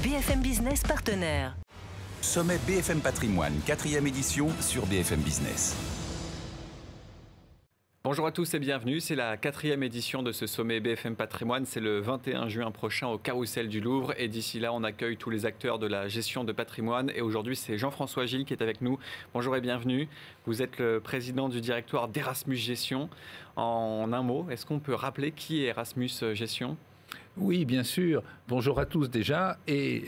BFM Business partenaire. Sommet BFM Patrimoine, 4e édition sur BFM Business. Bonjour à tous et bienvenue, c'est la 4e édition de ce sommet BFM Patrimoine, c'est le 21 juin prochain au Carrousel du Louvre et d'ici là on accueille tous les acteurs de la gestion de patrimoine et aujourd'hui c'est Jean-François Gilles qui est avec nous. Bonjour et bienvenue, vous êtes le président du directoire d'Erasmus Gestion. En un mot, est-ce qu'on peut rappeler qui est Erasmus Gestion ? Oui, bien sûr. Bonjour à tous déjà. Et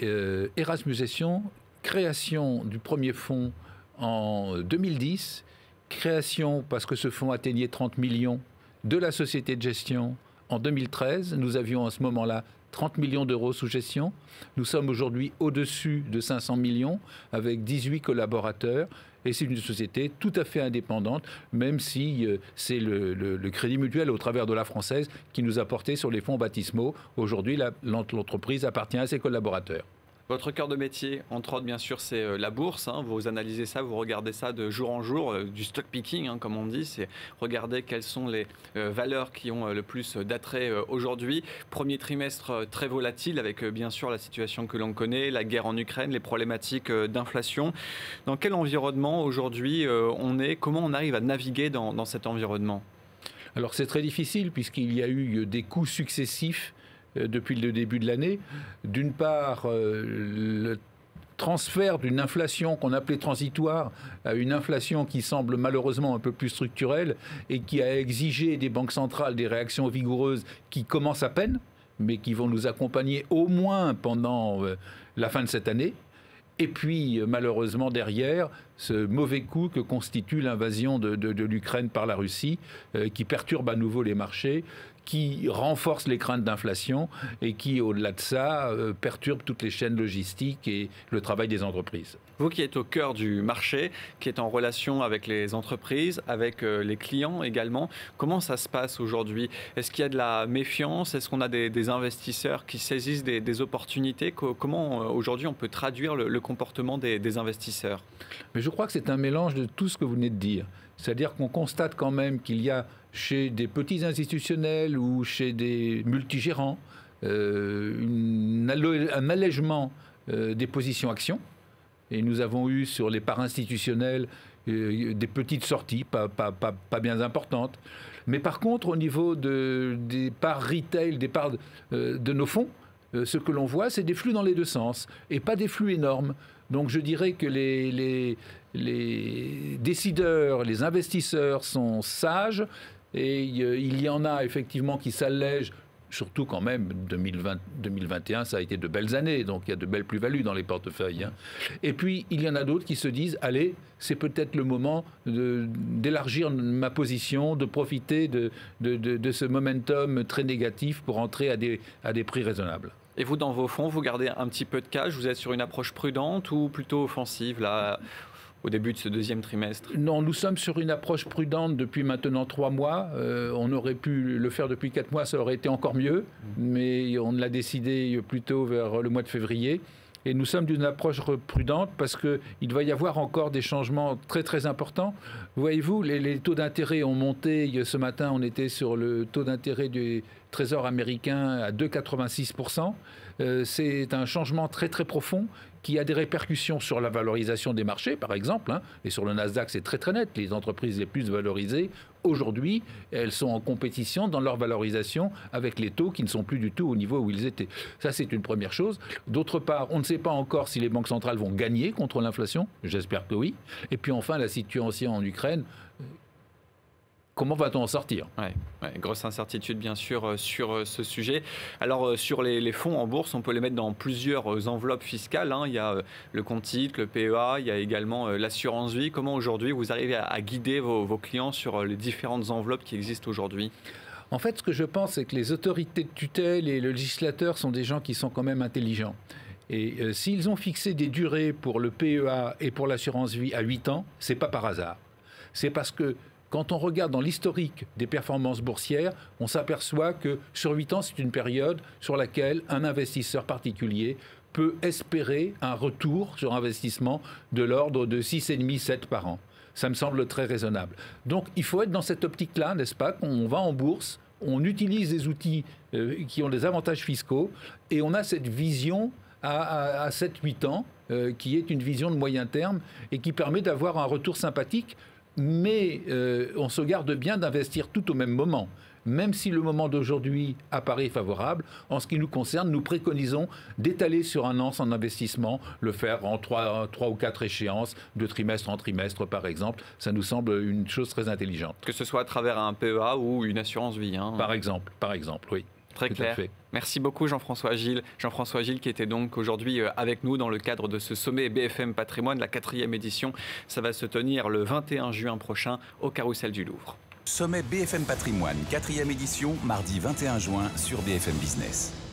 Erasmus Gestion, création du premier fonds en 2010, création parce que ce fonds atteignait 30 millions de la société de gestion en 2013. Nous avions à ce moment-là 30 millions d'euros sous gestion. Nous sommes aujourd'hui au-dessus de 500 millions avec 18 collaborateurs. Et c'est une société tout à fait indépendante, même si c'est le Crédit Mutuel au travers de la Française qui nous a porté sur les fonds baptismaux. Aujourd'hui, l'entreprise appartient à ses collaborateurs. Votre cœur de métier, entre autres, bien sûr, c'est la bourse. Vous analysez ça, vous regardez ça de jour en jour, du stock picking, comme on dit. C'est regarder quelles sont les valeurs qui ont le plus d'attrait aujourd'hui. Premier trimestre très volatile avec, bien sûr, la situation que l'on connaît, la guerre en Ukraine, les problématiques d'inflation. Dans quel environnement aujourd'hui on est ? Comment on arrive à naviguer dans cet environnement ? Alors, c'est très difficile puisqu'il y a eu des coups successifs depuis le début de l'année. D'une part, le transfert d'une inflation qu'on appelait transitoire à une inflation qui semble malheureusement un peu plus structurelle et qui a exigé des banques centrales des réactions vigoureuses qui commencent à peine, mais qui vont nous accompagner au moins pendant la fin de cette année. Et puis, malheureusement, derrière, ce mauvais coup que constitue l'invasion de l'Ukraine par la Russie, qui perturbe à nouveau les marchés, qui renforce les craintes d'inflation et qui, au-delà de ça, perturbe toutes les chaînes logistiques et le travail des entreprises. Vous qui êtes au cœur du marché, qui êtes en relation avec les entreprises, avec les clients également, comment ça se passe aujourd'hui ? Est-ce qu'il y a de la méfiance ? Est-ce qu'on a des investisseurs qui saisissent des opportunités ? Comment aujourd'hui on peut traduire le comportement des investisseurs ? Mais je crois que c'est un mélange de tout ce que vous venez de dire. C'est-à-dire qu'on constate quand même qu'il y a chez des petits institutionnels ou chez des multigérants un allègement des positions actions. Et nous avons eu sur les parts institutionnelles des petites sorties, pas bien importantes. Mais par contre, au niveau des parts retail, des parts de nos fonds, ce que l'on voit, c'est des flux dans les deux sens, et pas des flux énormes. Donc je dirais que les décideurs, les investisseurs sont sages, et il y en a effectivement qui s'allègent, surtout quand même 2021, ça a été de belles années, donc il y a de belles plus-values dans les portefeuilles. Et puis il y en a d'autres qui se disent, allez, c'est peut-être le moment d'élargir ma position, de profiter de ce momentum très négatif pour entrer à des prix raisonnables. Et vous, dans vos fonds, vous gardez un petit peu de cash, vous êtes sur une approche prudente ou plutôt offensive là, au début de ce deuxième trimestre ? Non, nous sommes sur une approche prudente depuis maintenant 3 mois. On aurait pu le faire depuis 4 mois, ça aurait été encore mieux, mais on l'a décidé plutôt vers le mois de février. Et nous sommes d'une approche prudente parce qu'il va y avoir encore des changements très très importants. Voyez-vous, les taux d'intérêt ont monté. Ce matin, on était sur le taux d'intérêt du Trésor américain à 2,86%. C'est un changement très très profond qui a des répercussions sur la valorisation des marchés, par exemple. Et sur le Nasdaq, c'est très très net. Les entreprises les plus valorisées, aujourd'hui, elles sont en compétition dans leur valorisation avec les taux qui ne sont plus du tout au niveau où ils étaient. Ça, c'est une première chose. D'autre part, on ne sait pas encore si les banques centrales vont gagner contre l'inflation. J'espère que oui. Et puis enfin, la situation en Ukraine. Comment va-t-on en sortir ? Grosse incertitude, bien sûr, sur ce sujet. Alors, sur les fonds en bourse, on peut les mettre dans plusieurs enveloppes fiscales. Il y a le compte titre, le PEA, il y a également l'assurance vie. Comment aujourd'hui vous arrivez à guider vos clients sur les différentes enveloppes qui existent aujourd'hui ? En fait, ce que je pense, c'est que les autorités de tutelle et le législateur sont des gens qui sont quand même intelligents. Et s'ils ont fixé des durées pour le PEA et pour l'assurance vie à 8 ans, ce n'est pas par hasard. C'est parce que quand on regarde dans l'historique des performances boursières, on s'aperçoit que sur 8 ans, c'est une période sur laquelle un investisseur particulier peut espérer un retour sur investissement de l'ordre de 6,5-7 par an. Ça me semble très raisonnable. Donc il faut être dans cette optique-là, n'est-ce pas, qu'on va en bourse, on utilise des outils qui ont des avantages fiscaux et on a cette vision à 7-8 ans, qui est une vision de moyen terme et qui permet d'avoir un retour sympathique, mais on se garde bien d'investir tout au même moment. Même si le moment d'aujourd'hui apparaît favorable, en ce qui nous concerne, nous préconisons d'étaler sur un an son investissement, le faire en 3 ou 4 échéances, de trimestre en trimestre par exemple. Ça nous semble une chose très intelligente. Que ce soit à travers un PEA ou une assurance vie. Par exemple, oui. Très clair. Merci beaucoup Jean-François Gilles. Jean-François Gilles qui était donc aujourd'hui avec nous dans le cadre de ce sommet BFM Patrimoine, la 4e édition. Ça va se tenir le 21 juin prochain au Carrousel du Louvre. Sommet BFM Patrimoine, 4e édition, mardi 21 juin sur BFM Business.